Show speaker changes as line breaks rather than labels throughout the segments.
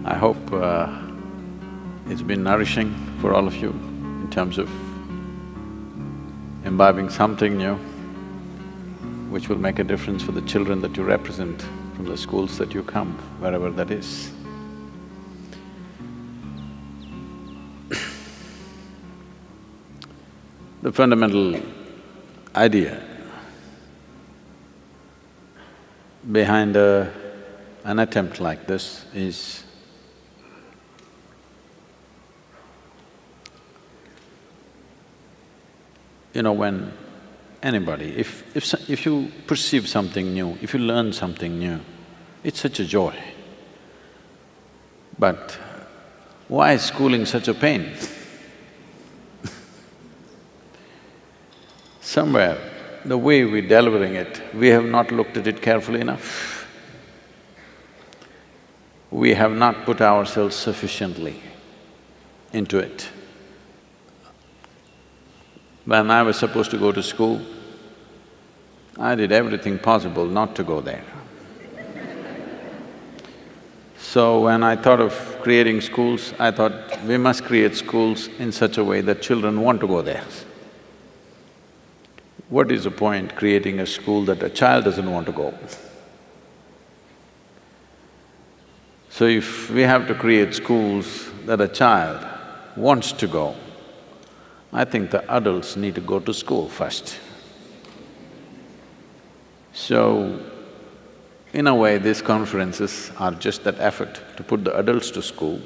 I hope it's been nourishing for all of you in terms of imbibing something new which will make a difference for the children that you represent from the schools that you come, wherever that is. The fundamental idea behind an attempt like this is when anybody, if you perceive something new, if you learn something new, it's such a joy. But why is schooling such a pain? Somewhere, the way we're delivering it, we have not looked at it carefully enough. We have not put ourselves sufficiently into it. When I was supposed to go to school, I did everything possible not to go there. So when I thought of creating schools, I thought we must create schools in such a way that children want to go there. What is the point creating a school that a child doesn't want to go? So if we have to create schools that a child wants to go, I think the adults need to go to school first. So, in a way, these conferences are just that effort to put the adults to school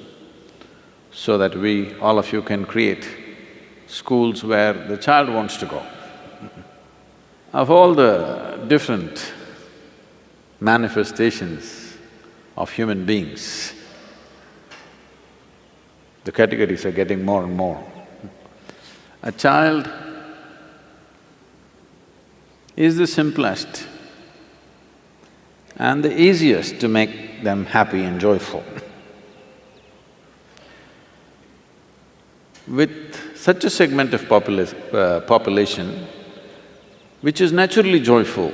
so that we, all of you, can create schools where the child wants to go. Of all the different manifestations of human beings, the categories are getting more and more. A child is the simplest and the easiest to make them happy and joyful. With such a segment of population which is naturally joyful,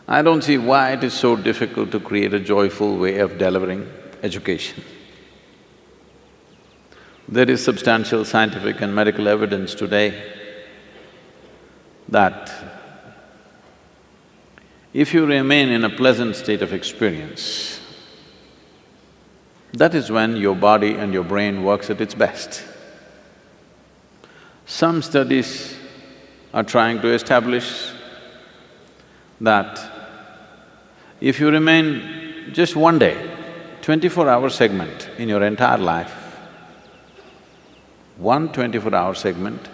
I don't see why it is so difficult to create a joyful way of delivering education. There is substantial scientific and medical evidence today that if you remain in a pleasant state of experience, that is when your body and your brain works at its best. Some studies are trying to establish that if you remain just one day, 24-hour segment in your entire life, one 24-hour segment,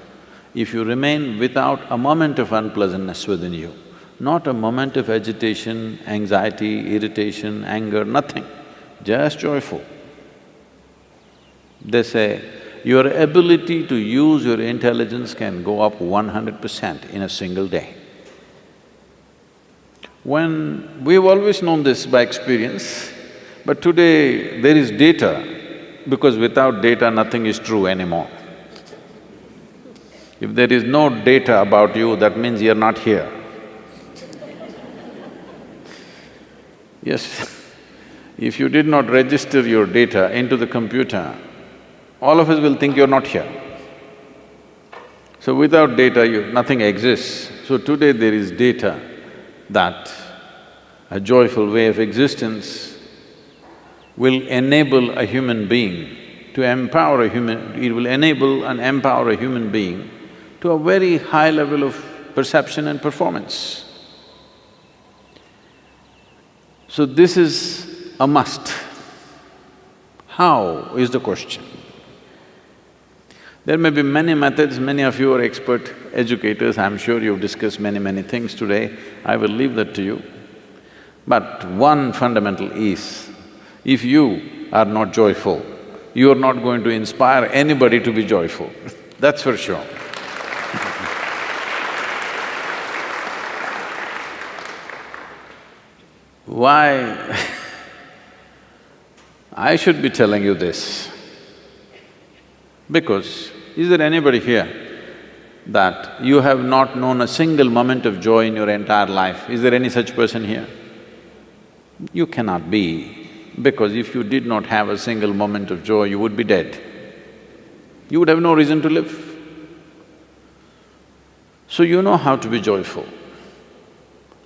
if you remain without a moment of unpleasantness within you, not a moment of agitation, anxiety, irritation, anger, nothing, just joyful. They say, your ability to use your intelligence can go up 100% in a single day. We've always known this by experience, but today there is data, because without data nothing is true anymore. If there is no data about you, that means you're not here. Yes, if you did not register your data into the computer, all of us will think you're not here. So without data, nothing exists. So today there is data that a joyful way of existence will enable a human being to empower a human… it will enable and empower a human being to a very high level of perception and performance. So this is a must. How is the question? There may be many methods, many of you are expert educators, I'm sure you've discussed many things today, I will leave that to you. But one fundamental is, if you are not joyful, you are not going to inspire anybody to be joyful, that's for sure. Why I should be telling you this? Because is there anybody here that you have not known a single moment of joy in your entire life? Is there any such person here? You cannot be, because if you did not have a single moment of joy, you would be dead. You would have no reason to live. So you know how to be joyful.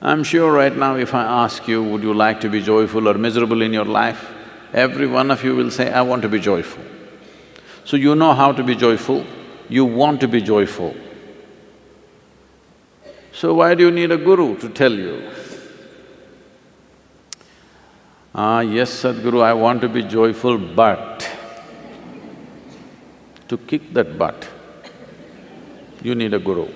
I'm sure right now if I ask you, would you like to be joyful or miserable in your life, every one of you will say, I want to be joyful. So you know how to be joyful, you want to be joyful. So why do you need a guru to tell you? Yes, Sadhguru, I want to be joyful, but… To kick that butt, you need a guru.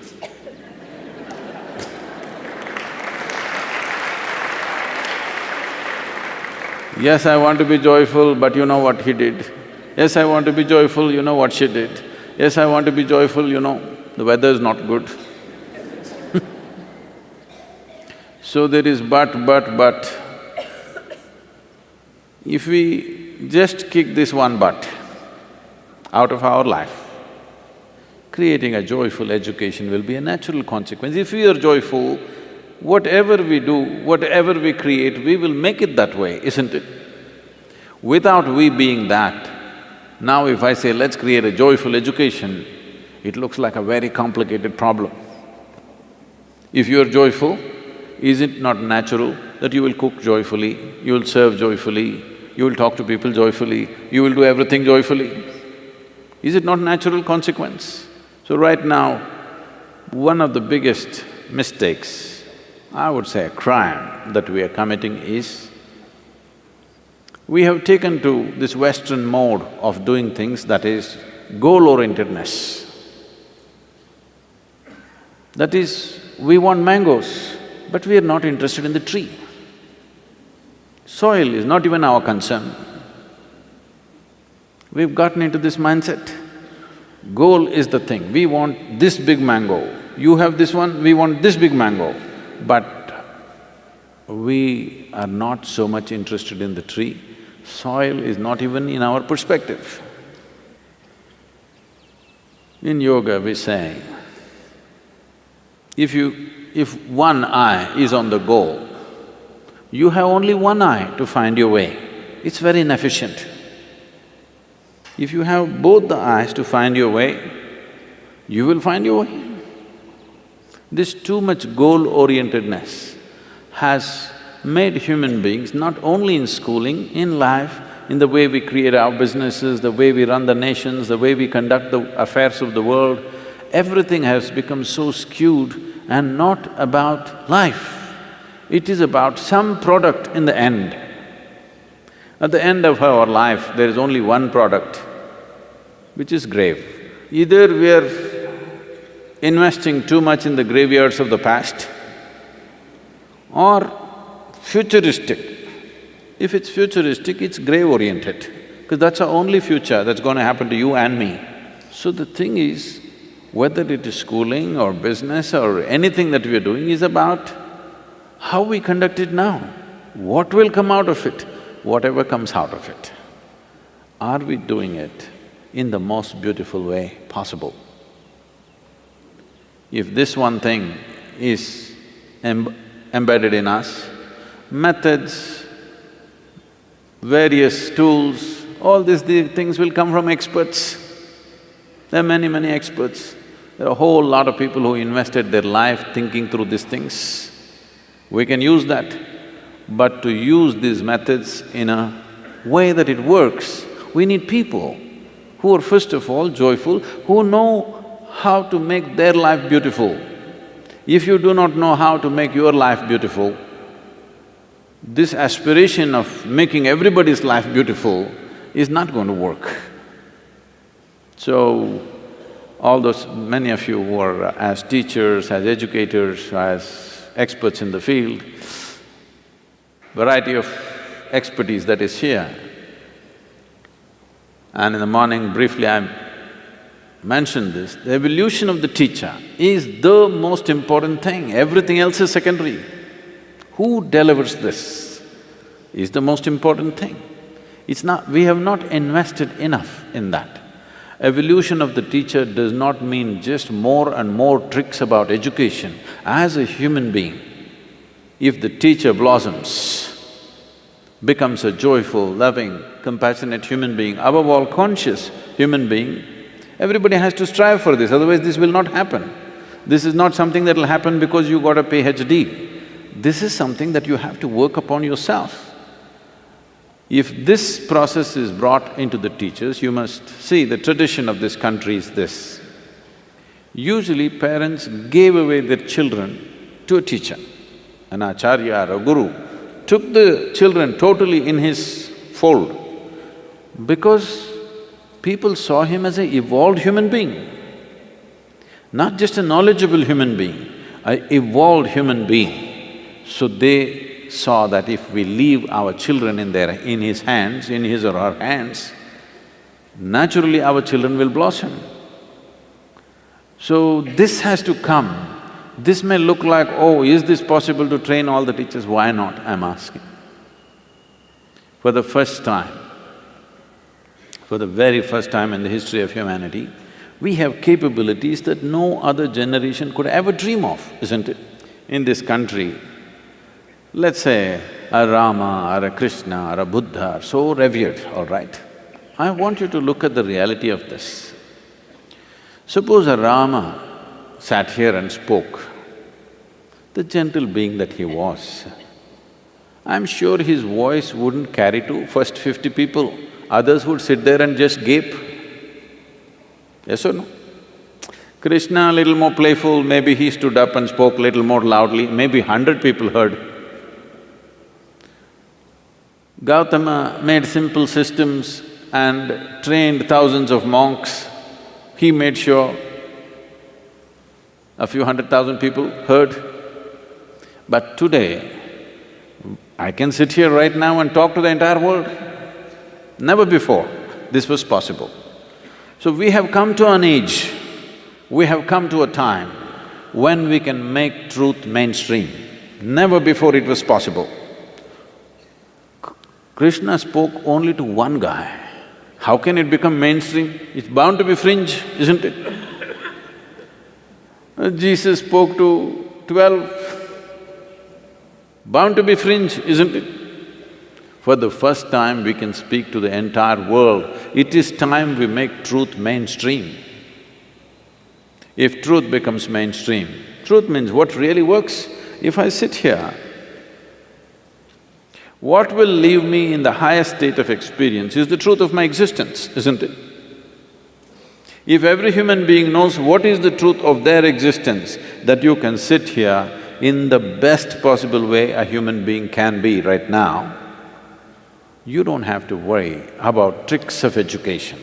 Yes, I want to be joyful, but you know what he did. Yes, I want to be joyful, you know what she did. Yes, I want to be joyful, you know, the weather's not good. So there is but. If we just kick this one but out of our life, creating a joyful education will be a natural consequence. If we are joyful, whatever we do, whatever we create, we will make it that way, isn't it? Without we being that, now if I say, let's create a joyful education, it looks like a very complicated problem. If you are joyful, is it not natural that you will cook joyfully, you will serve joyfully, you will talk to people joyfully, you will do everything joyfully? Is it not natural consequence? So right now, one of the biggest mistakes, I would say a crime that we are committing is, we have taken to this Western mode of doing things, that is goal-orientedness. That is, we want mangoes, but we are not interested in the tree. Soil is not even our concern. We've gotten into this mindset. Goal is the thing, we want this big mango, you have this one, we want this big mango. But we are not so much interested in the tree, soil is not even in our perspective. In yoga we say, if one eye is on the goal, you have only one eye to find your way. It's very inefficient. If you have both the eyes to find your way, you will find your way. This too much goal-orientedness has made human beings, not only in schooling, in life, in the way we create our businesses, the way we run the nations, the way we conduct the affairs of the world, everything has become so skewed and not about life. It is about some product in the end. At the end of our life, there is only one product, which is grave. Either we are investing too much in the graveyards of the past or futuristic. If it's futuristic, it's grave-oriented, because that's our only future that's going to happen to you and me. So the thing is, whether it is schooling or business or anything that we are doing is about how we conduct it now. What will come out of it? Whatever comes out of it. Are we doing it in the most beautiful way possible? If this one thing is embedded in us, methods, various tools, all these things will come from experts. There are many experts. There are a whole lot of people who invested their life thinking through these things. We can use that, but to use these methods in a way that it works, we need people who are first of all joyful, who know how to make their life beautiful. If you do not know how to make your life beautiful, this aspiration of making everybody's life beautiful is not going to work. So, all those… many of you who are as teachers, as educators, as experts in the field, variety of expertise that is here. And in the morning, briefly I mentioned this, the evolution of the teacher is the most important thing, everything else is secondary. Who delivers this is the most important thing. It's not… we have not invested enough in that. Evolution of the teacher does not mean just more and more tricks about education. As a human being, if the teacher blossoms, becomes a joyful, loving, compassionate human being, above all conscious human being, everybody has to strive for this, otherwise this will not happen. This is not something that will happen because you got a PhD. This is something that you have to work upon yourself. If this process is brought into the teachers, you must see the tradition of this country is this. Usually parents gave away their children to a teacher, an acharya or a guru, took the children totally in his fold because people saw him as an evolved human being, not just a knowledgeable human being, an evolved human being. So they saw that if we leave our children in his hands, in his or her hands, naturally our children will blossom. So this has to come. This may look like, oh, is this possible to train all the teachers? Why not, I'm asking. For the first time, for the very first time in the history of humanity, we have capabilities that no other generation could ever dream of, isn't it? In this country, let's say a Rama or a Krishna or a Buddha are so revered, all right? I want you to look at the reality of this. Suppose a Rama sat here and spoke, the gentle being that he was, I'm sure his voice wouldn't carry to first 50 people, others would sit there and just gape. Yes or no? Krishna a little more playful, maybe he stood up and spoke little more loudly, maybe 100 people heard. Gautama made simple systems and trained thousands of monks. He made sure a few 100,000 people heard. But today, I can sit here right now and talk to the entire world. Never before this was possible. So we have come to an age, we have come to a time when we can make truth mainstream. Never before it was possible. Krishna spoke only to one guy. How can it become mainstream? It's bound to be fringe, isn't it? Jesus spoke to 12, bound to be fringe, isn't it? For the first time we can speak to the entire world. It is time we make truth mainstream. If truth becomes mainstream, truth means what really works. If I sit here, what will leave me in the highest state of experience is the truth of my existence, isn't it? If every human being knows what is the truth of their existence, that you can sit here in the best possible way a human being can be right now, you don't have to worry about tricks of education.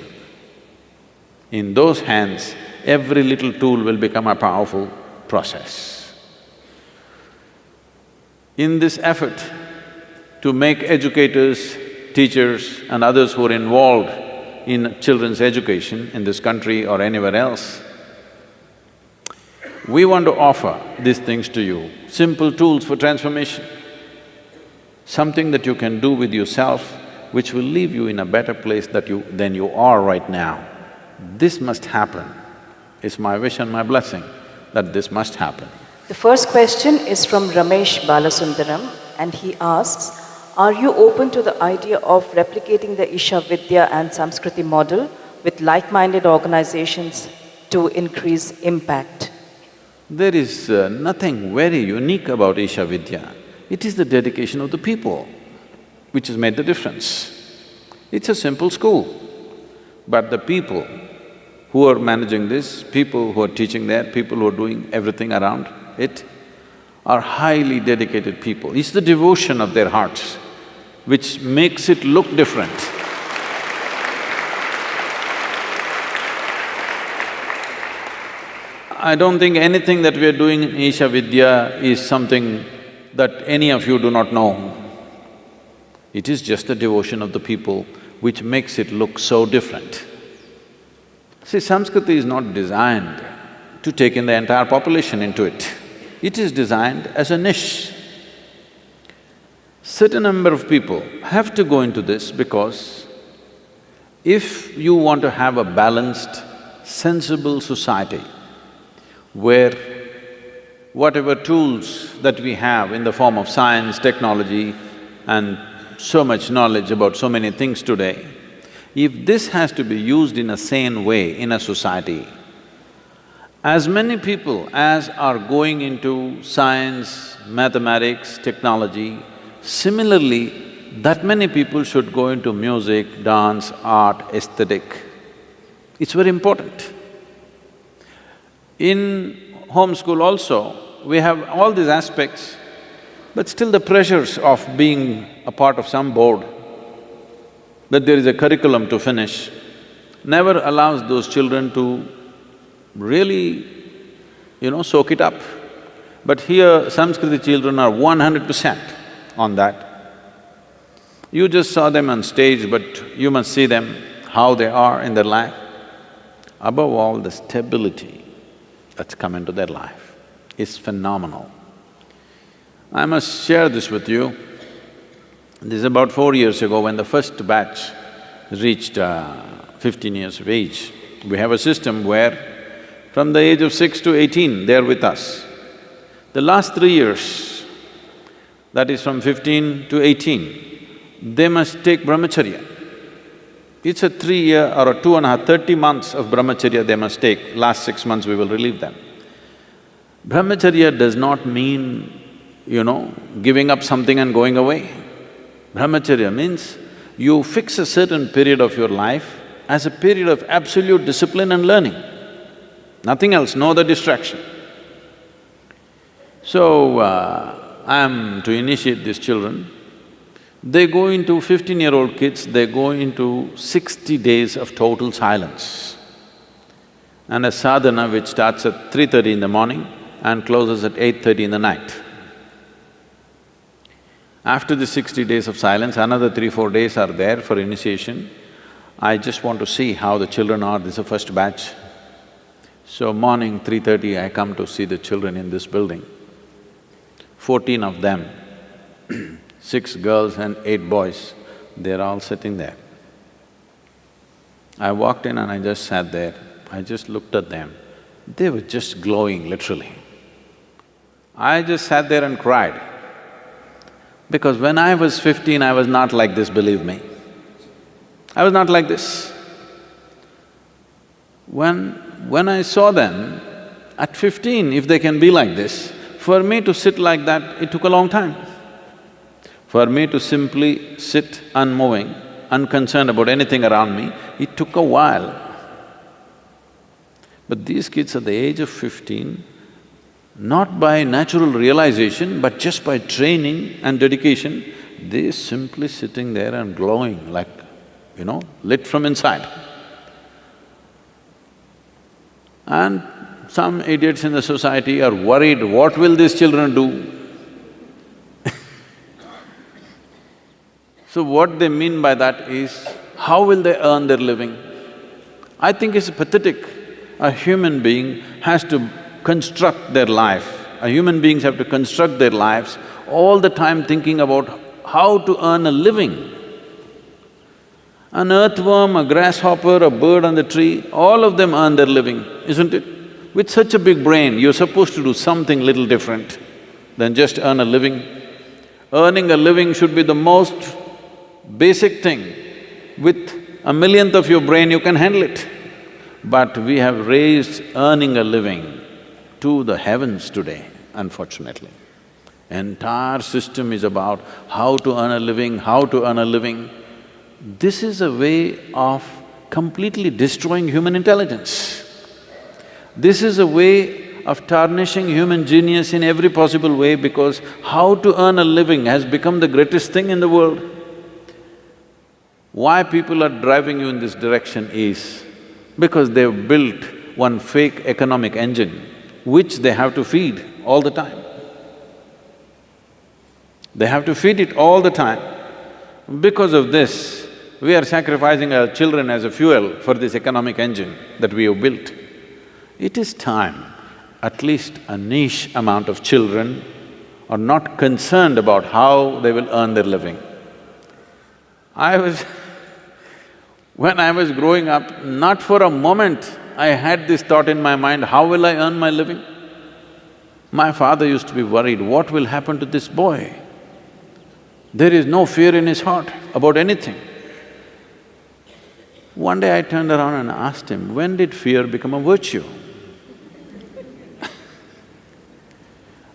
In those hands, every little tool will become a powerful process. In this effort to make educators, teachers and others who are involved in children's education in this country or anywhere else, we want to offer these things to you, simple tools for transformation, something that you can do with yourself which will leave you in a better place than you are right now. This must happen. It's my wish and my blessing that this must happen.
The first question is from Ramesh Balasundaram, and he asks, are you open to the idea of replicating the Isha Vidya and Samskriti model with like-minded organizations to increase impact?
There is nothing very unique about Isha Vidya. It is the dedication of the people which has made the difference. It's a simple school, but the people who are managing this, people who are teaching there, people who are doing everything around it, are highly dedicated people. It's the devotion of their hearts which makes it look different. I don't think anything that we are doing in Isha Vidya is something that any of you do not know. It is just the devotion of the people which makes it look so different. See, Samskriti is not designed to take in the entire population into it. It is designed as a niche. Certain number of people have to go into this because if you want to have a balanced, sensible society where whatever tools that we have in the form of science, technology and so much knowledge about so many things today, if this has to be used in a sane way in a society, as many people as are going into science, mathematics, technology, similarly, that many people should go into music, dance, art, aesthetic. It's very important. In homeschool also, we have all these aspects, but still the pressures of being a part of some board, that there is a curriculum to finish, never allows those children to really, soak it up. But here, Samskriti children are 100% on that. You just saw them on stage, but you must see them, how they are in their life. Above all, the stability that's come into their life is phenomenal. I must share this with you. This is about 4 years ago when the first batch reached 15 years of age. We have a system where from the age of 6 to 18, they're with us. The last 3 years, that is from 15 to 18, they must take brahmacharya. It's a 3-year or a 2.5, 30 months of brahmacharya they must take. Last 6 months we will relieve them. Brahmacharya does not mean, giving up something and going away. Brahmacharya means you fix a certain period of your life as a period of absolute discipline and learning. Nothing else, no other distraction. So, I'm to initiate these children. They go into 15-year-old kids, they go into 60 days of total silence. And a sadhana which starts at 3:30 in the morning and closes at 8:30 in the night. After the 60 days of silence, another 3-4 days are there for initiation. I just want to see how the children are, this is the first batch. So morning 3:30, I come to see the children in this building. 14 of them 6 girls and 8 boys, they're all sitting there. I walked in and I just sat there, I just looked at them. They were just glowing, literally. I just sat there and cried. Because when I was 15, I was not like this, believe me. I was not like this. When I saw them, at 15, if they can be like this, for me to sit like that, it took a long time. For me to simply sit unmoving, unconcerned about anything around me, it took a while. But these kids at the age of 15, not by natural realization, but just by training and dedication, they're simply sitting there and glowing like, lit from inside. And some idiots in the society are worried, what will these children do? So what they mean by that is, how will they earn their living? I think it's pathetic. A human being has to construct their life. Human beings have to construct their lives all the time thinking about how to earn a living. An earthworm, a grasshopper, a bird on the tree, all of them earn their living, isn't it? With such a big brain, you're supposed to do something little different than just earn a living. Earning a living should be the most basic thing. With 1/1,000,000th of your brain, you can handle it. But we have raised earning a living to the heavens today, unfortunately. Entire system is about how to earn a living, how to earn a living. This is a way of completely destroying human intelligence. This is a way of tarnishing human genius in every possible way, because how to earn a living has become the greatest thing in the world. Why people are driving you in this direction is because they've built one fake economic engine which they have to feed all the time. They have to feed it all the time. Because of this, we are sacrificing our children as a fuel for this economic engine that we have built. It is time, at least a niche amount of children are not concerned about how they will earn their living. When I was growing up, not for a moment I had this thought in my mind, how will I earn my living? My father used to be worried, what will happen to this boy? There is no fear in his heart about anything. One day I turned around and asked him, when did fear become a virtue?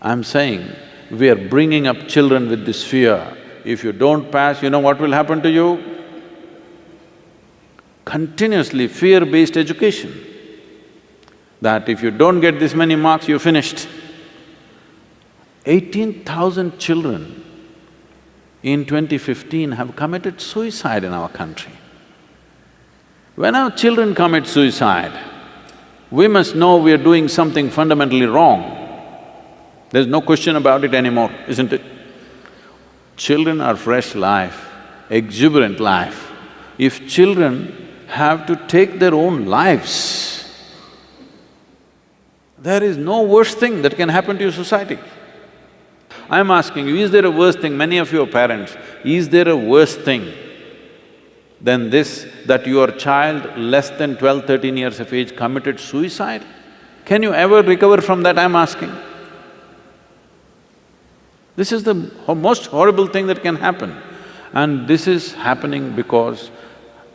I'm saying, we are bringing up children with this fear. If you don't pass, you know what will happen to you? Continuously fear-based education. That if you don't get this many marks, you're finished. 18,000 children in 2015 have committed suicide in our country. When our children commit suicide, we must know we are doing something fundamentally wrong. There's no question about it anymore, isn't it? Children are fresh life, exuberant life. If children have to take their own lives, there is no worse thing that can happen to your society. I'm asking you, is there a worse thing? Many of you are parents, is there a worse thing than this, that your child less than 12, 13 years of age committed suicide? Can you ever recover from that, I'm asking? This is the most horrible thing that can happen. And this is happening because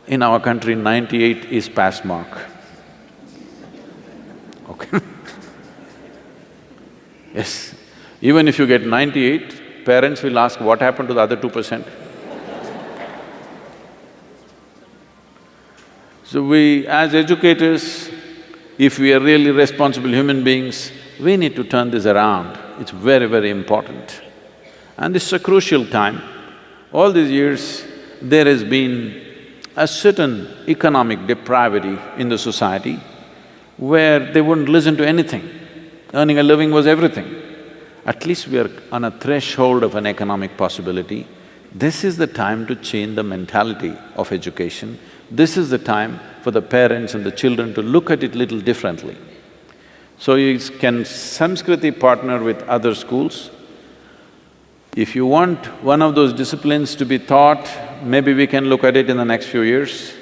in our country, 98 is pass mark. Okay Yes, even if you get 98, parents will ask, what happened to the other 2%? So we, as educators, if we are really responsible human beings, we need to turn this around. It's very, very important. And this is a crucial time. All these years, there has been a certain economic depravity in the society where they wouldn't listen to anything. Earning a living was everything. At least we are on a threshold of an economic possibility. This is the time to change the mentality of education. This is the time for the parents and the children to look at it little differently. So can Samskriti partner with other schools? If you want one of those disciplines to be taught, maybe we can look at it in the next few years.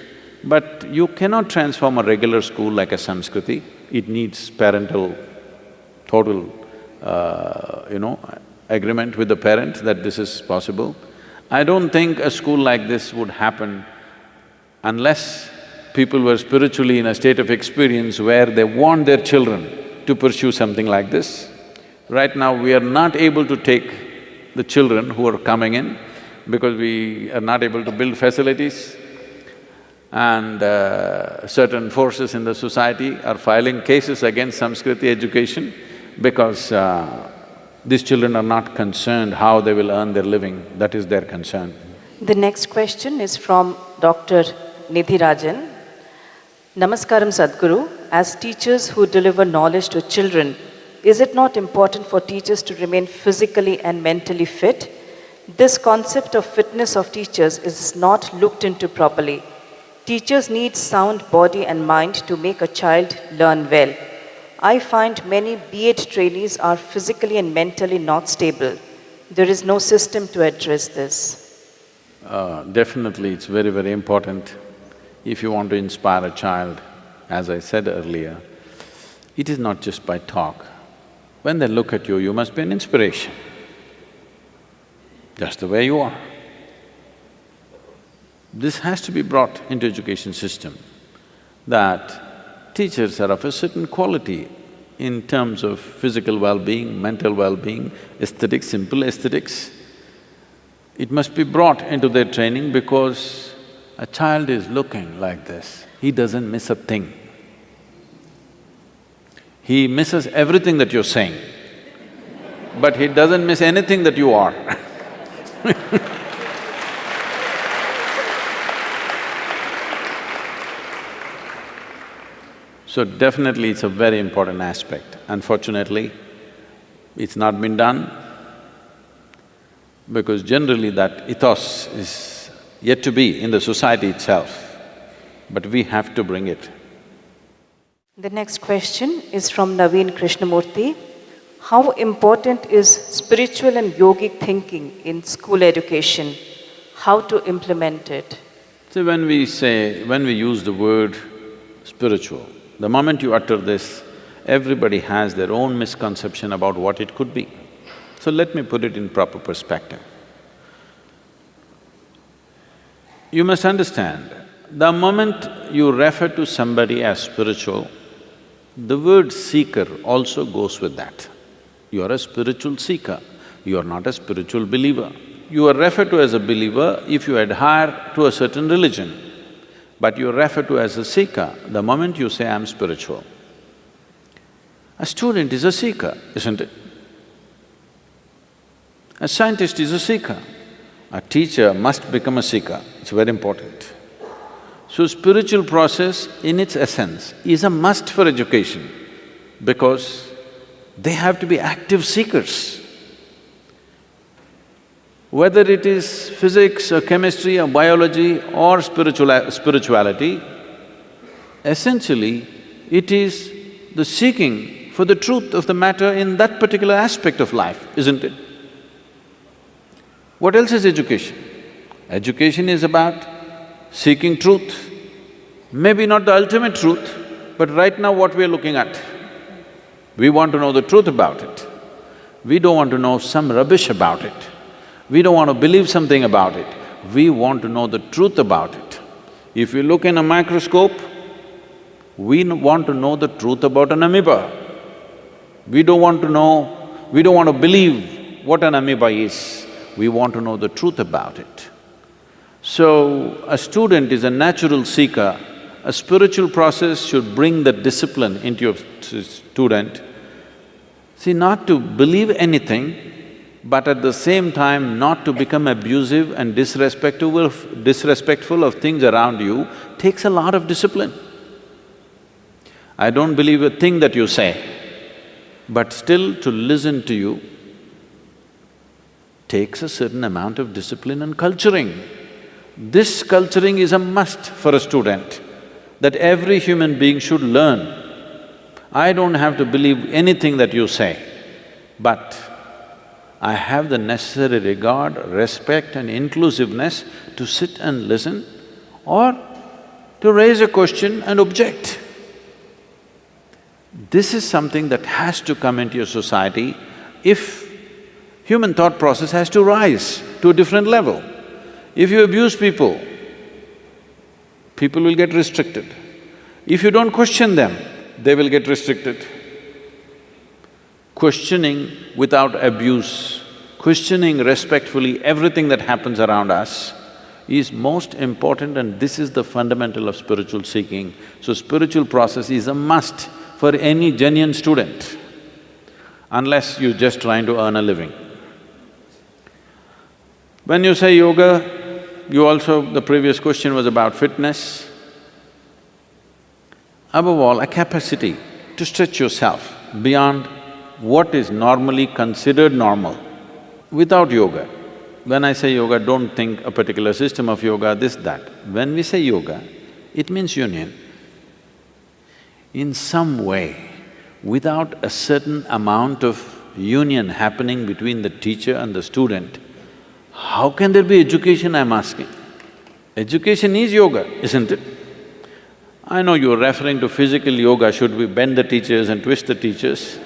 But you cannot transform a regular school like a Samskriti. It needs parental total agreement with the parent that this is possible. I don't think a school like this would happen unless people were spiritually in a state of experience where they want their children to pursue something like this. Right now, we are not able to take the children who are coming in because we are not able to build facilities, and certain forces in the society are filing cases against Samskriti education because these children are not concerned how they will earn their living, that is their concern.
The next question is from Dr. Nidhi Rajan. Namaskaram Sadhguru, as teachers who deliver knowledge to children, is it not important for teachers to remain physically and mentally fit? This concept of fitness of teachers is not looked into properly. Teachers need sound body and mind to make a child learn well. I find many B.Ed trainees are physically and mentally not stable. There is no system to address this.
Definitely, it's very, very important. If you want to inspire a child, as I said earlier, it is not just by talk. When they look at you, you must be an inspiration, just the way you are. This has to be brought into education system, that teachers are of a certain quality in terms of physical well-being, mental well-being, aesthetics, simple aesthetics. It must be brought into their training because a child is looking like this, he doesn't miss a thing. He misses everything that you're saying, but he doesn't miss anything that you are. So definitely it's a very important aspect. Unfortunately, it's not been done because generally that ethos is yet to be in the society itself, but we have to bring it.
The next question is from Naveen Krishnamurthy. How important is spiritual and yogic thinking in school education? How to implement it?
So when we use the word spiritual, the moment you utter this, everybody has their own misconception about what it could be. So let me put it in proper perspective. You must understand, the moment you refer to somebody as spiritual, the word seeker also goes with that. You are a spiritual seeker, you are not a spiritual believer. You are referred to as a believer if you adhere to a certain religion, but you are referred to as a seeker the moment you say, I'm spiritual. A student is a seeker, isn't it? A scientist is a seeker. A teacher must become a seeker, it's very important. So spiritual process in its essence is a must for education because they have to be active seekers. Whether it is physics or chemistry or biology or spirituality, essentially it is the seeking for the truth of the matter in that particular aspect of life, isn't it? What else is education? Education is about seeking truth. Maybe not the ultimate truth, but right now what we are looking at. We want to know the truth about it. We don't want to know some rubbish about it. We don't want to believe something about it. We want to know the truth about it. If you look in a microscope, we want to know the truth about an amoeba. We don't want to believe what an amoeba is. We want to know the truth about it. So, a student is a natural seeker. A spiritual process should bring the discipline into your student. See, not to believe anything, but at the same time not to become abusive and disrespectful of things around you takes a lot of discipline. I don't believe a thing that you say, but still to listen to you takes a certain amount of discipline and culturing. This culturing is a must for a student, that every human being should learn. I don't have to believe anything that you say, but I have the necessary regard, respect and inclusiveness to sit and listen or to raise a question and object. This is something that has to come into your society if human thought process has to rise to a different level. If you abuse people, people will get restricted. If you don't question them, they will get restricted. Questioning without abuse, questioning respectfully everything that happens around us is most important, and this is the fundamental of spiritual seeking. So spiritual process is a must for any genuine student, unless you're just trying to earn a living. When you say yoga, the previous question was about fitness. Above all, a capacity to stretch yourself beyond what is normally considered normal. Without yoga, when I say yoga, don't think a particular system of yoga, this, that. When we say yoga, it means union. In some way, without a certain amount of union happening between the teacher and the student, how can there be education, I'm asking? Education is yoga, isn't it? I know you're referring to physical yoga, should we bend the teachers and twist the teachers?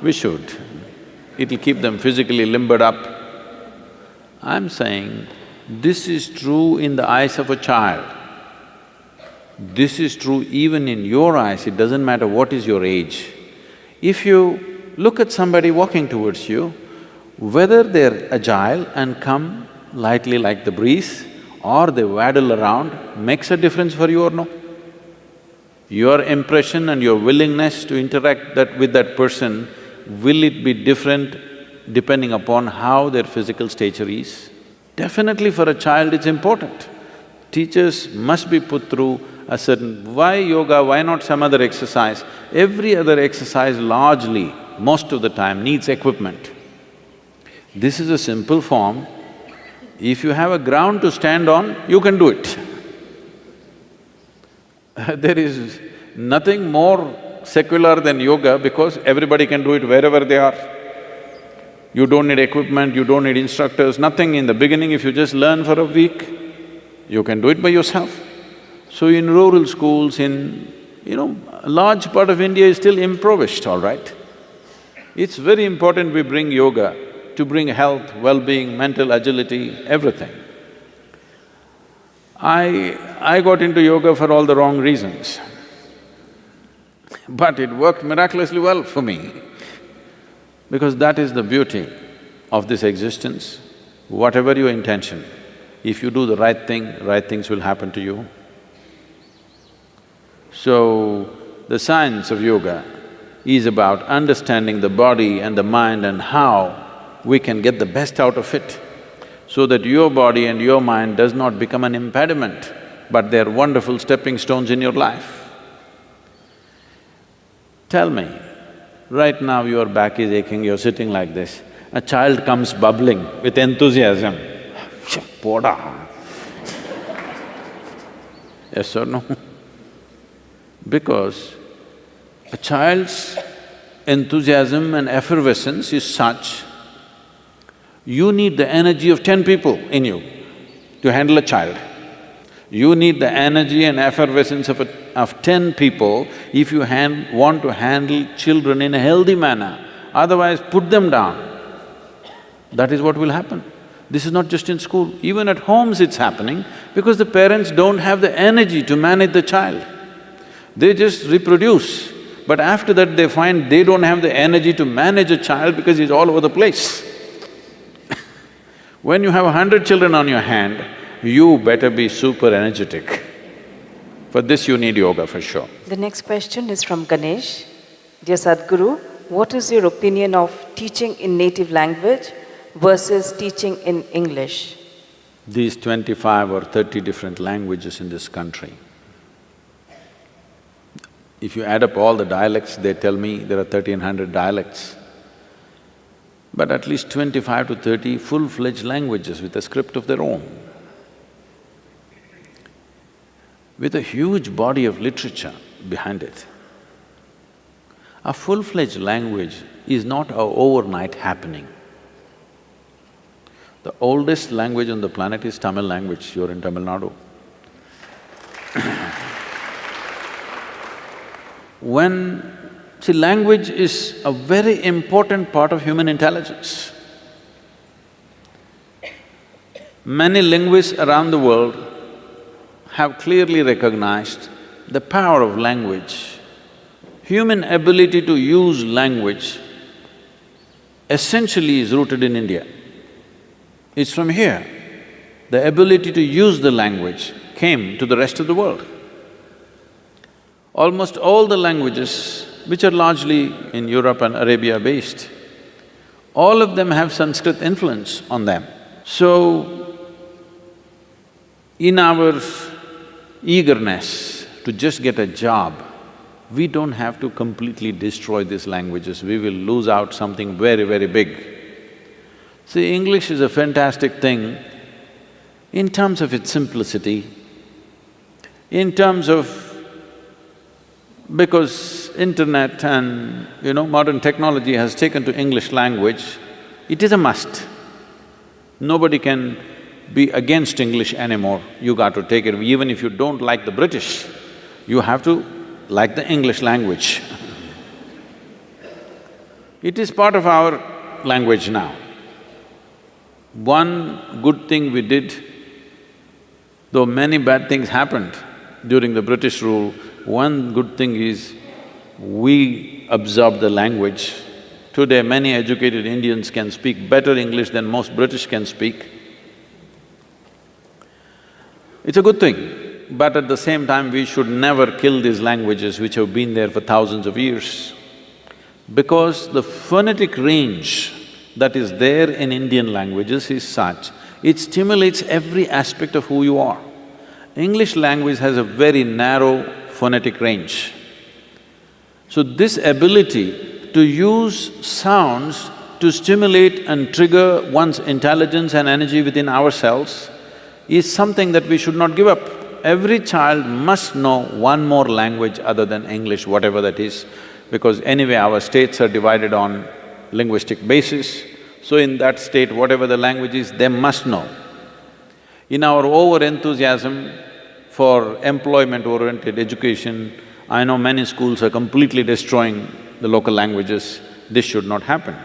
We should. It'll keep them physically limbered up. I'm saying, this is true in the eyes of a child. This is true even in your eyes, it doesn't matter what is your age. If you look at somebody walking towards you, whether they're agile and come lightly like the breeze or they waddle around makes a difference for you or no? Your impression and your willingness to interact with that person, will it be different depending upon how their physical stature is? Definitely for a child it's important. Teachers must be put through a certain… Why yoga, why not some other exercise? Every other exercise largely, most of the time, needs equipment. This is a simple form. If you have a ground to stand on, you can do it. There is nothing more secular than yoga because everybody can do it wherever they are. You don't need equipment, you don't need instructors, nothing. In the beginning, if you just learn for a week, you can do it by yourself. So in rural schools, a large part of India is still impoverished, all right? It's very important we bring yoga to bring health, well-being, mental agility, everything. I got into yoga for all the wrong reasons, but it worked miraculously well for me, because that is the beauty of this existence. Whatever your intention, if you do the right thing, right things will happen to you. So, the science of yoga is about understanding the body and the mind and how we can get the best out of it, so that your body and your mind does not become an impediment, but they're wonderful stepping stones in your life. Tell me, right now your back is aching, you're sitting like this, a child comes bubbling with enthusiasm, poda. Yes or no? Because a child's enthusiasm and effervescence is such, you need the energy of 10 people in you to handle a child. You need the energy and effervescence of 10 people if you want to handle children in a healthy manner. Otherwise, put them down. That is what will happen. This is not just in school, even at homes it's happening because the parents don't have the energy to manage the child. They just reproduce, but after that they find they don't have the energy to manage a child because he's all over the place. When you have 100 children on your hand, you better be super energetic. For this you need yoga for sure.
The next question is from Ganesh. Dear Sadhguru, what is your opinion of teaching in native language versus teaching in English?
These 25 or 30 different languages in this country, if you add up all the dialects, they tell me there are 1,300 dialects, but at least 25 to 30 full-fledged languages with a script of their own, with a huge body of literature behind it. A full-fledged language is not an overnight happening. The oldest language on the planet is Tamil language, you're in Tamil Nadu. See, language is a very important part of human intelligence. Many linguists around the world have clearly recognized the power of language. Human ability to use language essentially is rooted in India. It's from here. The ability to use the language came to the rest of the world. Almost all the languages, which are largely in Europe and Arabia based, all of them have Sanskrit influence on them. So, in our eagerness to just get a job, we don't have to completely destroy these languages, we will lose out something very, very big. See, English is a fantastic thing in terms of its simplicity, in terms of… because internet and, modern technology has taken to English language, it is a must. Nobody can be against English anymore, you got to take it. Even if you don't like the British, you have to like the English language. It is part of our language now. One good thing we did, though many bad things happened during the British rule, one good thing is we absorbed the language. Today, many educated Indians can speak better English than most British can speak. It's a good thing, but at the same time, we should never kill these languages which have been there for thousands of years. Because the phonetic range that is there in Indian languages is such, it stimulates every aspect of who you are. English language has a very narrow phonetic range. So this ability to use sounds to stimulate and trigger one's intelligence and energy within ourselves is something that we should not give up. Every child must know one more language other than English, whatever that is, because anyway our states are divided on linguistic basis. So in that state, whatever the language is, they must know. In our over-enthusiasm for employment-oriented education, I know many schools are completely destroying the local languages. This should not happen.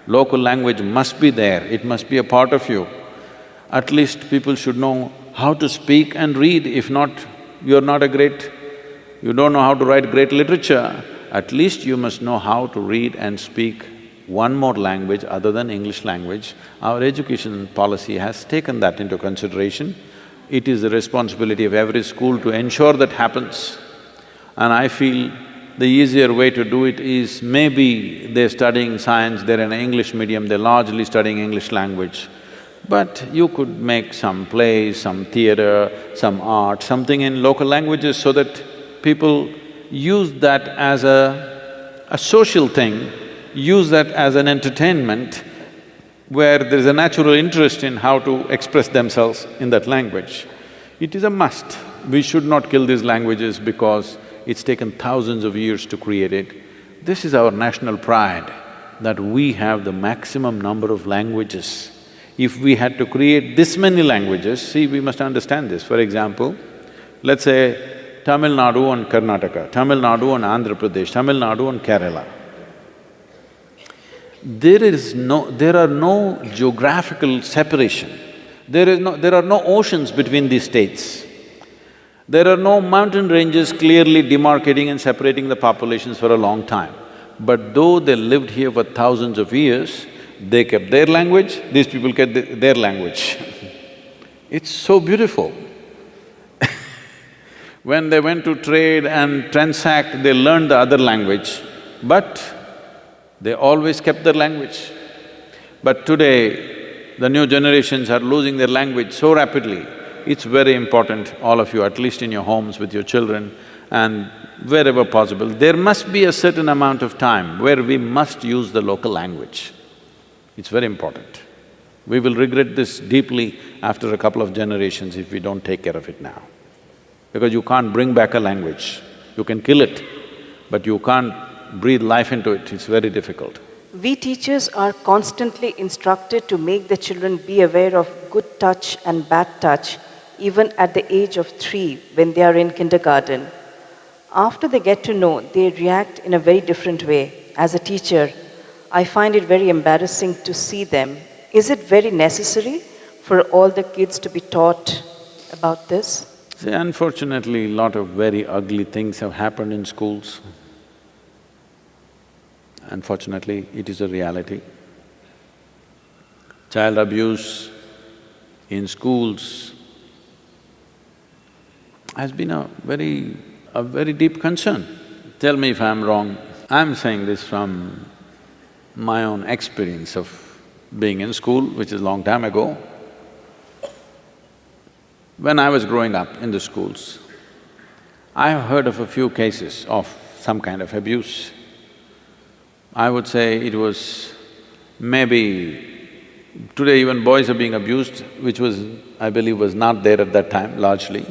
Local language must be there, it must be a part of you. At least people should know how to speak and read. If not, you're not a great… you don't know how to write great literature, at least you must know how to read and speak one more language other than English language. Our education policy has taken that into consideration. It is the responsibility of every school to ensure that happens. And I feel the easier way to do it is maybe they're studying science, they're in an English medium, they're largely studying English language. But you could make some plays, some theatre, some art, something in local languages so that people use that as a social thing, use that as an entertainment where there's a natural interest in how to express themselves in that language. It is a must. We should not kill these languages because it's taken thousands of years to create it. This is our national pride, that we have the maximum number of languages. If we had to create this many languages, see, we must understand this. For example, let's say Tamil Nadu and Karnataka, Tamil Nadu and Andhra Pradesh, Tamil Nadu and Kerala. There are no geographical separation. There are no oceans between these states. There are no mountain ranges clearly demarcating and separating the populations for a long time. But though they lived here for thousands of years, they kept their language, these people kept their language. It's so beautiful. When they went to trade and transact, they learned the other language, but they always kept their language. But today, the new generations are losing their language so rapidly. It's very important, all of you, at least in your homes with your children and wherever possible, there must be a certain amount of time where we must use the local language. It's very important. We will regret this deeply after a couple of generations if we don't take care of it now. Because you can't bring back a language. You can kill it, but you can't breathe life into it, it's very difficult.
We teachers are constantly instructed to make the children be aware of good touch and bad touch, even at the age of 3 when they are in kindergarten. After they get to know, they react in a very different way. As a teacher, I find it very embarrassing to see them. Is it very necessary for all the kids to be taught about this?
See, unfortunately, a lot of very ugly things have happened in schools. Unfortunately, it is a reality. Child abuse in schools has been a very deep concern. Tell me if I'm wrong. I'm saying this from my own experience of being in school, which is a long time ago. When I was growing up in the schools, I have heard of a few cases of some kind of abuse. I would say it was maybe… today even boys are being abused, which was, I believe, was not there at that time largely.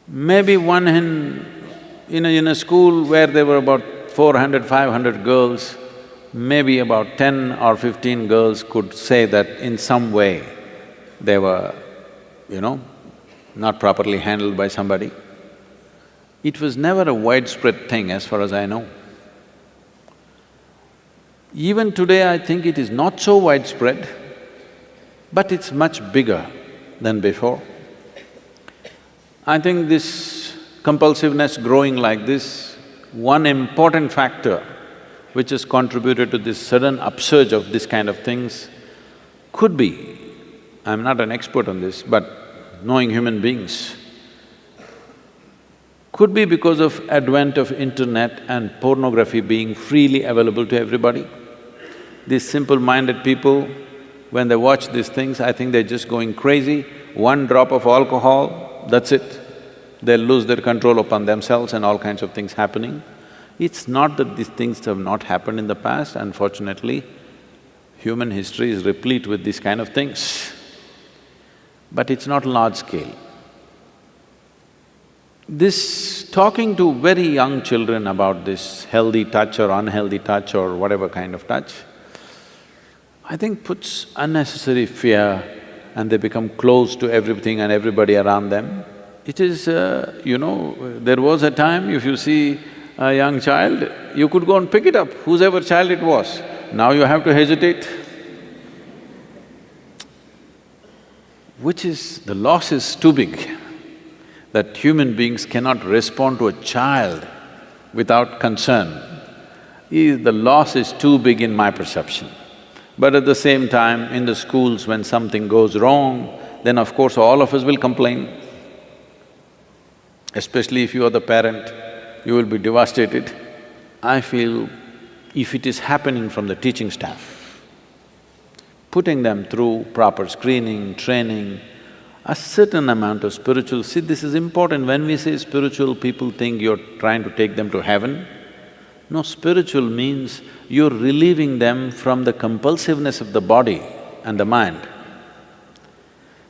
Maybe one in a school where there were about 400, 500 girls, maybe about 10 or 15 girls could say that in some way they were, not properly handled by somebody. It was never a widespread thing as far as I know. Even today, I think it is not so widespread, but it's much bigger than before. I think this compulsiveness growing like this, one important factor which has contributed to this sudden upsurge of this kind of things could be, I'm not an expert on this, but knowing human beings, could be because of advent of internet and pornography being freely available to everybody. These simple-minded people, when they watch these things, I think they're just going crazy. One drop of alcohol, that's it. They'll lose their control upon themselves and all kinds of things happening. It's not that these things have not happened in the past, unfortunately, human history is replete with these kind of things. But it's not large scale. This… talking to very young children about this healthy touch or unhealthy touch or whatever kind of touch, I think puts unnecessary fear and they become close to everything and everybody around them. It is, there was a time if you see a young child, you could go and pick it up, whosever child it was. Now you have to hesitate. which is… the loss is too big, that human beings cannot respond to a child without concern. The loss is too big in my perception. But at the same time, in the schools, when something goes wrong, then of course all of us will complain. Especially if you are the parent, you will be devastated. I feel if it is happening from the teaching staff, putting them through proper screening, training, a certain amount of spiritual… See, this is important. When we say spiritual, people think you're trying to take them to heaven. No, spiritual means you're relieving them from the compulsiveness of the body and the mind.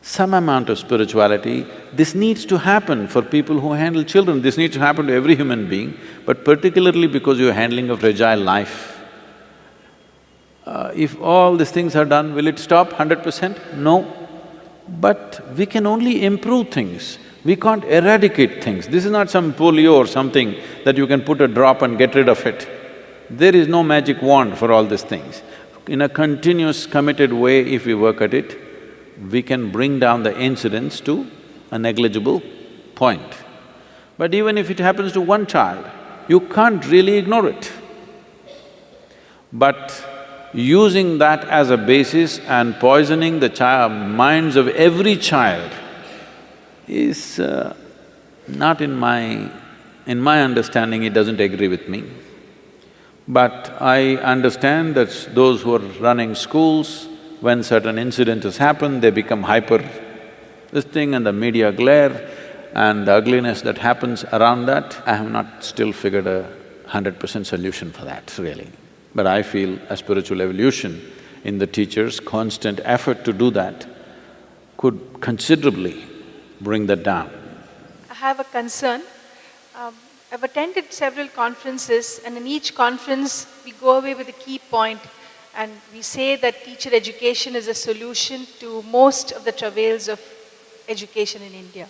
Some amount of spirituality, this needs to happen for people who handle children, this needs to happen to every human being, but particularly because you're handling a fragile life. If all these things are done, will it stop 100%? No. But we can only improve things, we can't eradicate things. This is not some polio or something that you can put a drop and get rid of it. There is no magic wand for all these things. In a continuous, committed way, if we work at it, we can bring down the incidence to a negligible point. But even if it happens to one child, you can't really ignore it. But using that as a basis and poisoning the minds of every child is not in my… in my understanding, it doesn't agree with me. But I understand that those who are running schools, when certain incidents happen, they become hyper this thing, and the media glare and the ugliness that happens around that, I have not still figured a 100% solution for that, really. But I feel a spiritual evolution in the teachers' constant effort to do that could considerably bring that down.
I have a concern. I've attended several conferences, and in each conference we go away with a key point, and we say that teacher education is a solution to most of the travails of education in India.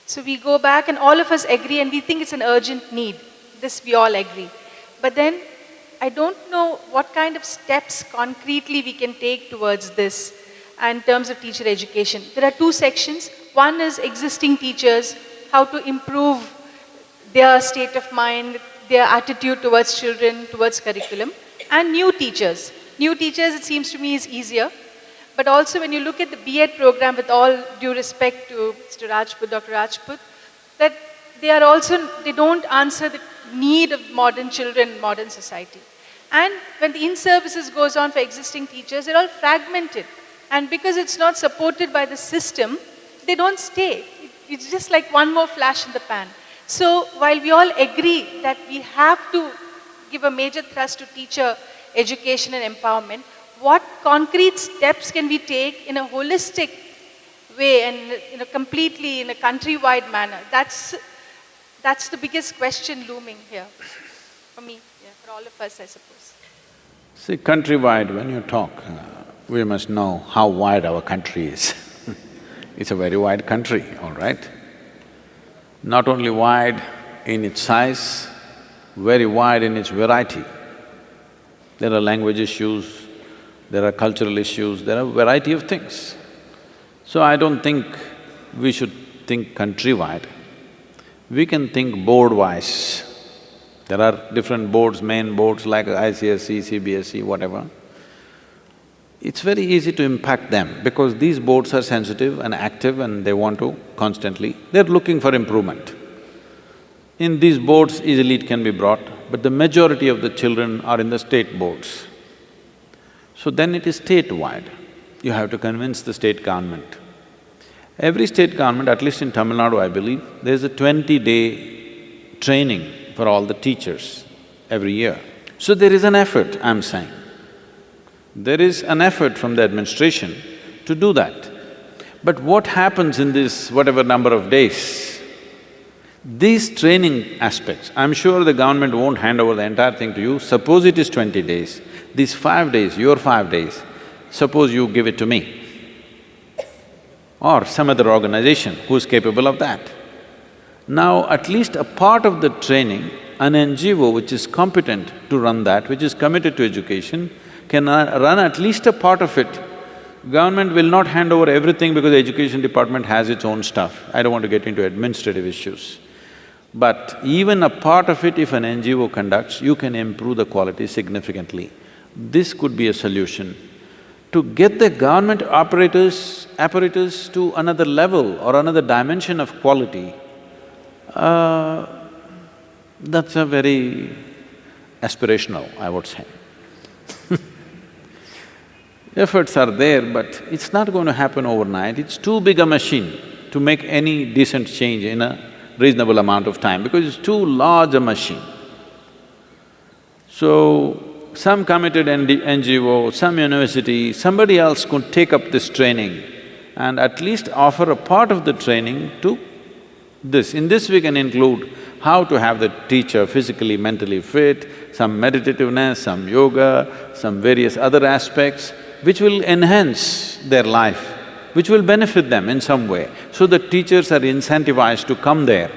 So we go back and all of us agree, and we think it's an urgent need. This we all agree. But then I don't know what kind of steps concretely we can take towards this in terms of teacher education. There are two sections. One is existing teachers, how to improve their state of mind, their attitude towards children, towards curriculum, and new teachers. New teachers, it seems to me, is easier. But also when you look at the B.Ed program, with all due respect to Mr. Rajput, Dr. Rajput, that they don't answer the need of modern children, modern society. And when the in-services goes on for existing teachers, they're all fragmented. And because it's not supported by the system, they don't stay. It's just like one more flash in the pan. So while we all agree that we have to give a major thrust to teacher education and empowerment, what concrete steps can we take in a holistic way and completely in a countrywide manner? That's the biggest question looming here for me, for all of us, I suppose.
See, countrywide, when you talk, we must know how wide our country is. It's a very wide country, all right? Not only wide in its size, very wide in its variety. There are language issues, there are cultural issues, there are a variety of things. So I don't think we should think countrywide. We can think board-wise. There are different boards, main boards like ICSE, CBSE, whatever. It's very easy to impact them because these boards are sensitive and active and they want to constantly… they're looking for improvement. In these boards, easily it can be brought, but the majority of the children are in the state boards. So then it is statewide. You have to convince the state government. Every state government, at least in Tamil Nadu, I believe, there's a 20-day training for all the teachers every year. So there is an effort, I'm saying. There is an effort from the administration to do that. But what happens in this whatever number of days? These training aspects, I'm sure the government won't hand over the entire thing to you. Suppose it is 20 days, these 5 days, your 5 days, suppose you give it to me or some other organization who's capable of that. Now, at least a part of the training, an NGO which is competent to run that, which is committed to education, can run at least a part of it Government will not hand over everything because the education department has its own stuff. I don't want to get into administrative issues. But even a part of it, if an NGO conducts, you can improve the quality significantly. This could be a solution. To get the government apparatus to another level or another dimension of quality, that's a very aspirational, I would say. Efforts are there, but it's not going to happen overnight. It's too big a machine to make any decent change in a reasonable amount of time because it's too large a machine. So, some committed NGO, some university, somebody else could take up this training and at least offer a part of the training to this. In this we can include how to have the teacher physically, mentally fit, some meditativeness, some yoga, some various other aspects which will enhance their life, which will benefit them in some way. So the teachers are incentivized to come there.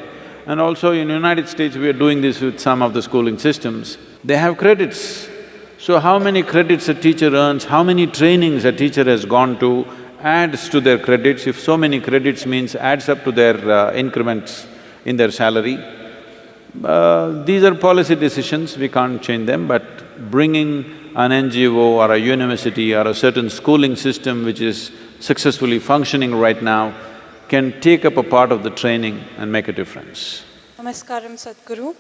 And also in United States, we are doing this with some of the schooling systems. They have credits. So how many credits a teacher earns, how many trainings a teacher has gone to, adds to their credits. If so many credits means adds up to their increments in their salary. These are policy decisions, we can't change them, but bringing an NGO or a university or a certain schooling system which is successfully functioning right now can take up a part of the training and make a difference.
Namaskaram, Sadhguru.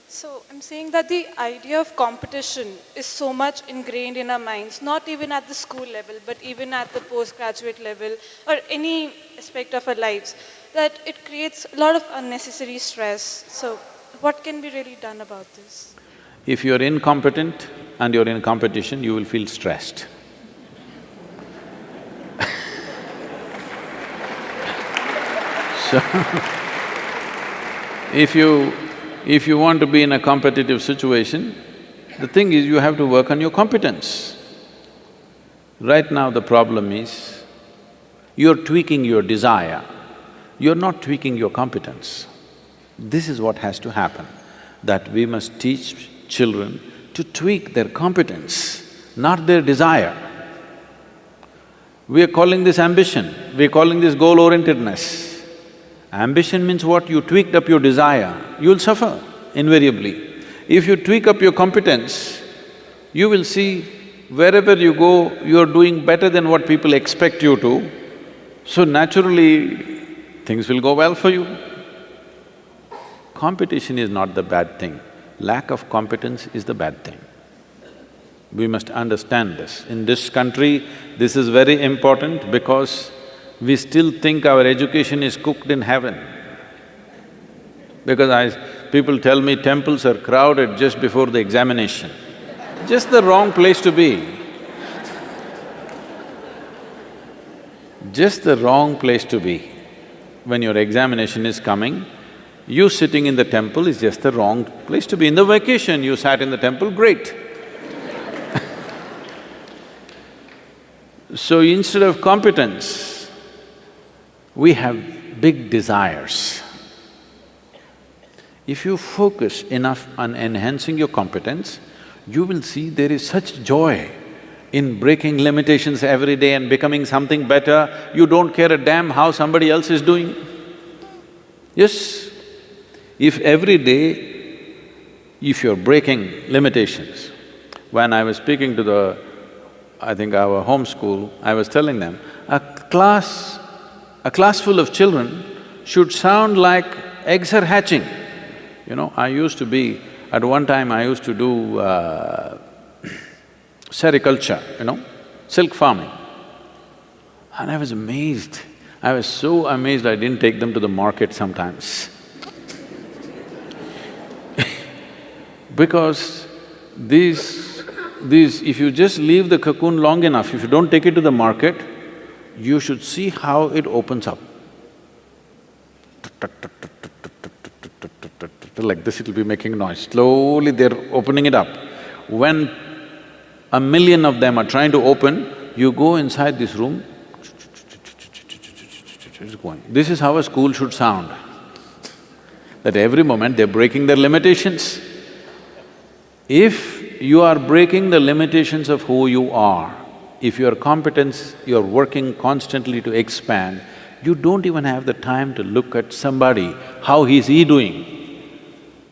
So, I'm saying that the idea of competition is so much ingrained in our minds, not even at the school level, but even at the postgraduate level or any aspect of our lives, that it creates a lot of unnecessary stress. So, what can be really done about this?
If you're incompetent and you're in competition, you will feel stressed. So, if you want to be in a competitive situation, the thing is you have to work on your competence. Right now the problem is, you're tweaking your desire, you're not tweaking your competence. This is what has to happen, that we must teach children to tweak their competence, not their desire. We are calling this ambition, we are calling this goal-orientedness. Ambition means what? You tweaked up your desire, you'll suffer invariably. If you tweak up your competence, you will see wherever you go, you're doing better than what people expect you to, so naturally things will go well for you. Competition is not the bad thing, lack of competence is the bad thing. We must understand this. In this country, this is very important because we still think our education is cooked in heaven. Because people tell me temples are crowded just before the examination. Just the wrong place to be. Just the wrong place to be. When your examination is coming, you sitting in the temple is just the wrong place to be. In the vacation, you sat in the temple, great. So instead of competence, we have big desires. If you focus enough on enhancing your competence, you will see there is such joy in breaking limitations every day and becoming something better. You don't care a damn how somebody else is doing. Yes, if every day, if you're breaking limitations. When I was speaking to I think our home school, I was telling them, a class full of children should sound like eggs are hatching. You know, at one time I used to do sericulture, silk farming. And I was amazed. I was so amazed I didn't take them to the market sometimes. Because if you just leave the cocoon long enough, if you don't take it to the market, you should see how it opens up. Like this it'll be making noise. Slowly they're opening it up. When 1,000,000 of them are trying to open, you go inside this room, it's going. This is how a school should sound. That every moment they're breaking their limitations. If you are breaking the limitations of who you are, If your competence, you're working constantly to expand, you don't even have the time to look at somebody, how is he doing?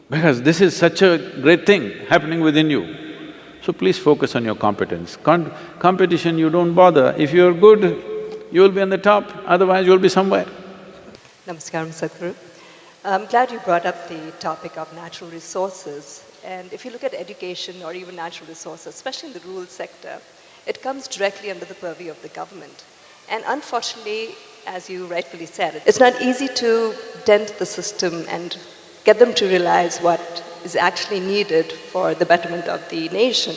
Because this is such a great thing happening within you. So please focus on your competence. Competition, you don't bother. If you're good, you will be on the top, otherwise you'll be somewhere.
Namaskaram, Sadhguru. I'm glad you brought up the topic of natural resources. And if you look at education or even natural resources, especially in the rural sector, it comes directly under the purview of the government. And unfortunately, as you rightfully said, it's not easy to dent the system and get them to realize what is actually needed for the betterment of the nation.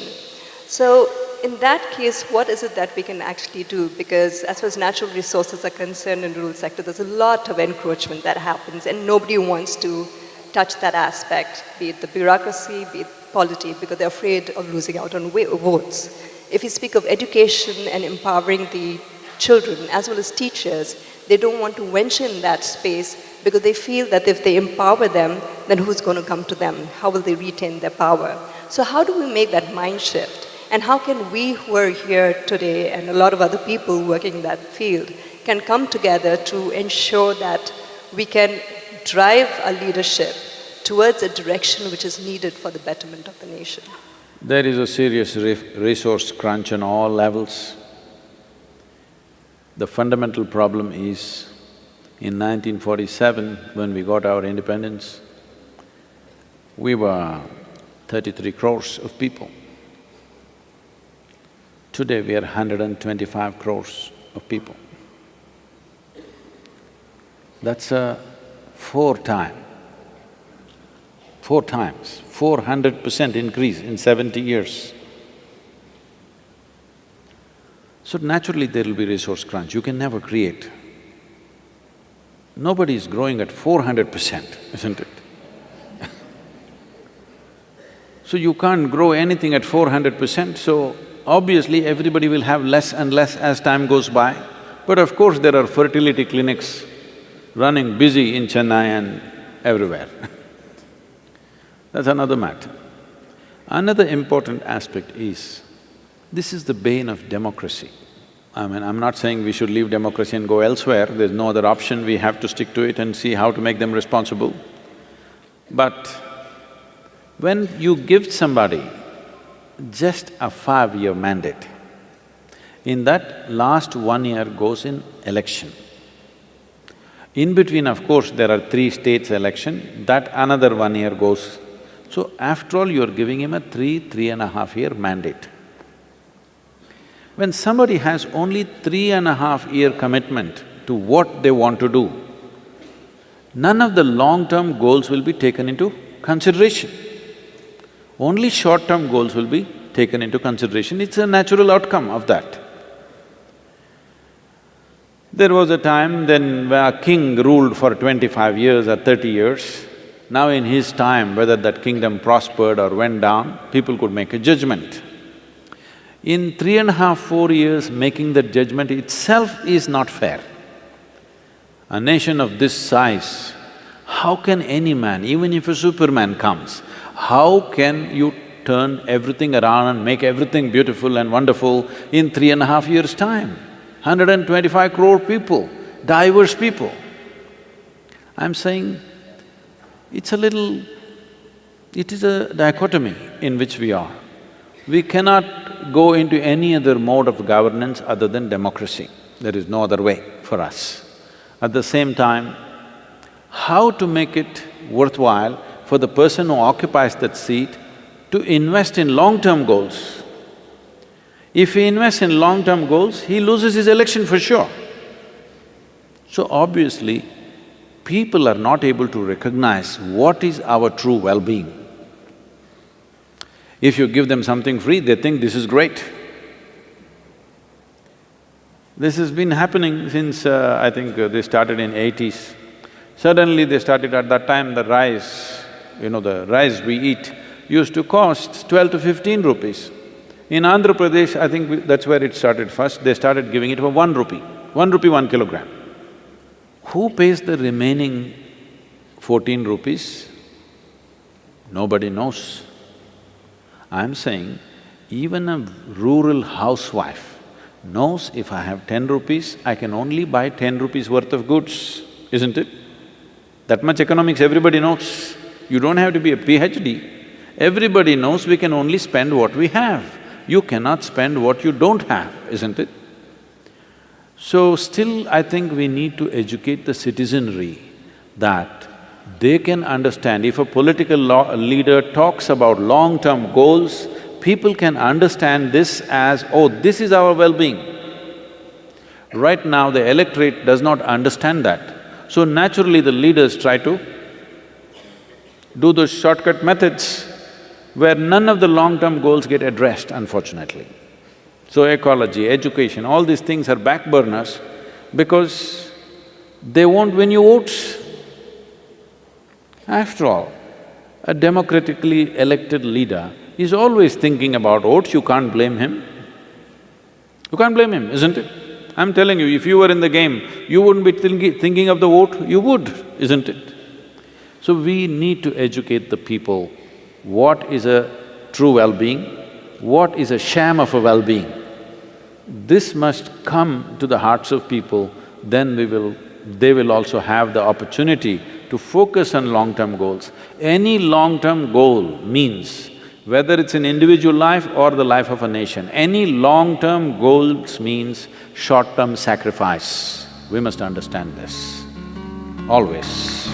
So in that case, what is it that we can actually do? Because as far as natural resources are concerned in the rural sector, there's a lot of encroachment that happens and nobody wants to touch that aspect, be it the bureaucracy, be it polity, because they're afraid of losing out on votes. If you speak of education and empowering the children as well as teachers, they don't want to venture in that space because they feel that if they empower them, then who's going to come to them? How will they retain their power? So how do we make that mind shift? And how can we who are here today and a lot of other people working in that field can come together to ensure that we can drive our leadership towards a direction which is needed for the betterment of the nation?
There is a serious resource crunch on all levels. The fundamental problem is, in 1947, when we got our independence, we were 33 crores of people. Today we are 125 crores of people. That's a 400% increase in 70 years. So naturally there will be resource crunch, you can never create. Nobody is growing at 400%, isn't it? So you can't grow anything at 400%, so obviously everybody will have less and less as time goes by. But of course there are fertility clinics running busy in Chennai and everywhere. That's another matter. Another important aspect is, this is the bane of democracy. I mean, I'm not saying we should leave democracy and go elsewhere, there's no other option, we have to stick to it and see how to make them responsible. But when you give somebody just a 5-year mandate, in that last 1 year goes in election. In between, of course, there are 3 states election, that another 1 year goes. So after all, you're giving him a 3.5 year mandate. When somebody has only 3.5 year commitment to what they want to do, none of the long-term goals will be taken into consideration. Only short-term goals will be taken into consideration, it's a natural outcome of that. There was a time then where a king ruled for 25 years or 30 years. Now in his time, whether that kingdom prospered or went down, people could make a judgment. In 3.5, 4 years, making that judgment itself is not fair. A nation of this size, how can any man, even if a Superman comes, how can you turn everything around and make everything beautiful and wonderful in 3.5 years' time? 125 crore people, diverse people. I'm saying, it is a dichotomy in which we are. We cannot go into any other mode of governance other than democracy. There is no other way for us. At the same time, how to make it worthwhile for the person who occupies that seat to invest in long-term goals. If he invests in long-term goals, he loses his election for sure. So obviously, people are not able to recognize what is our true well-being. If you give them something free, they think this is great. This has been happening since, I think they started in 80s. Suddenly they started at that time, the rice, the rice we eat used to cost 12 to 15 rupees. In Andhra Pradesh, I think that's where it started first, they started giving it for 1 rupee, 1 rupee 1 kilogram. Who pays the remaining 14 rupees? Nobody knows. I'm saying, even a rural housewife knows if I have 10 rupees, I can only buy 10 rupees worth of goods, isn't it? That much economics everybody knows. You don't have to be a PhD. Everybody knows we can only spend what we have. You cannot spend what you don't have, isn't it? So still I think we need to educate the citizenry that they can understand. If a political leader talks about long-term goals, people can understand this as, oh, this is our well-being. Right now the electorate does not understand that. So naturally the leaders try to do those shortcut methods where none of the long-term goals get addressed, unfortunately. So ecology, education, all these things are back burners because they won't win you votes. After all, a democratically elected leader is always thinking about votes, you can't blame him. You can't blame him, isn't it? I'm telling you, if you were in the game, you wouldn't be thinking of the vote, you would, isn't it? So we need to educate the people what is a true well-being, what is a sham of a well-being. This must come to the hearts of people, then they will also have the opportunity to focus on long-term goals. Any long-term goal means, whether it's an individual life or the life of a nation, any long-term goals means short-term sacrifice. We must understand this, always.